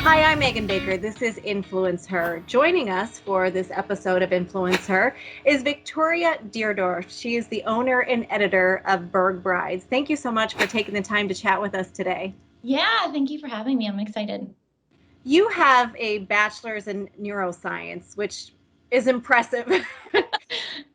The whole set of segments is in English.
Hi, I'm Megan Baker. This is InfluenceHER. Joining us for this episode of InfluenceHER is Victoria Deardorff. She is the owner and editor of Burgh Brides. Thank you so much for taking the time to chat with us today. Yeah, thank you for having me. I'm excited. You have a bachelor's in neuroscience, which is impressive.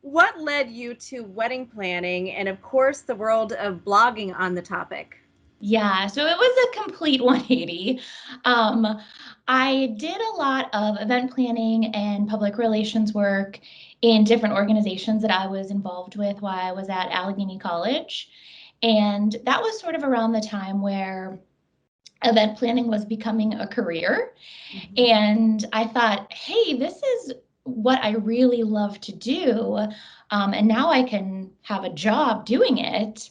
What led you to wedding planning and, of course, the world of blogging on the topic? Yeah, so it was a complete 180. Um, I did a lot of event planning and public relations work in different organizations that I was involved with while I was at Allegheny College. And that was sort of around the time where event planning was becoming a career. And I thought, hey, this is what I really love to do. And now I can have a job doing it.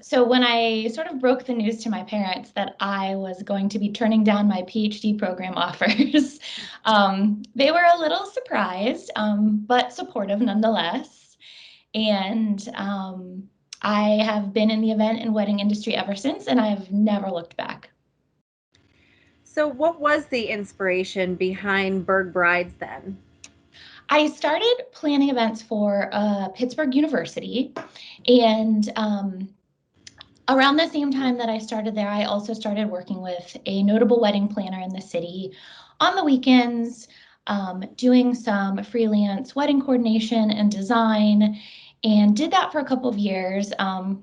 So when I sort of broke the news to my parents that I was going to be turning down my PhD program offers, they were a little surprised, but supportive nonetheless. And I have been in the event and wedding industry ever since, and I've never looked back. So, what was the inspiration behind Burgh Brides then? I started planning events for Pittsburgh University, and around the same time that I started there, I also started working with a notable wedding planner in the city on the weekends, doing some freelance wedding coordination and design, and did that for a couple of years.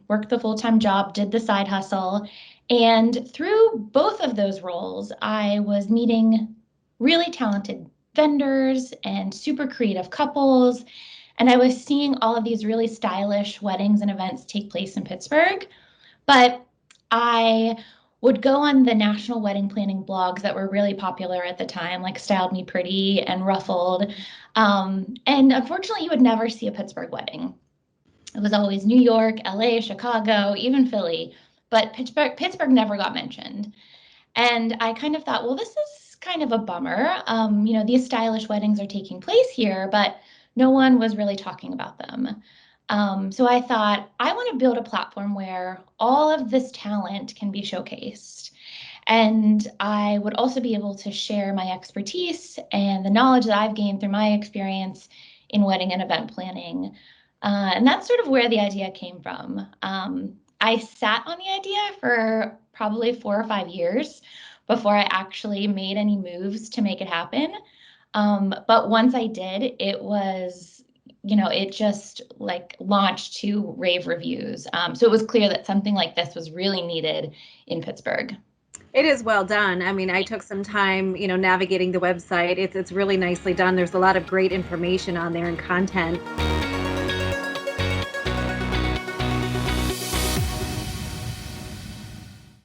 Worked the full-time job, did the side hustle, and through both of those roles, I was meeting really talented vendors and super creative couples, and I was seeing all of these really stylish weddings and events take place in Pittsburgh. But I would go on the national wedding planning blogs that were really popular at the time, like Styled Me Pretty and Ruffled. And unfortunately, you would never see a Pittsburgh wedding. It was always New York, LA, Chicago, even Philly, but Pittsburgh never got mentioned. And I kind of thought, well, this is kind of a bummer. These stylish weddings are taking place here, but no one was really talking about them. So I thought, I want to build a platform where all of this talent can be showcased. And I would also be able to share my expertise and the knowledge that I've gained through my experience in wedding and event planning. And that's sort of where the idea came from. I sat on the idea for probably 4 or 5 years before I actually made any moves to make it happen. But once I did, it just like launched to rave reviews. So it was clear that something like this was really needed in Pittsburgh. It is well done. I mean, I took some time, navigating the website. It's really nicely done. There's a lot of great information on there and content.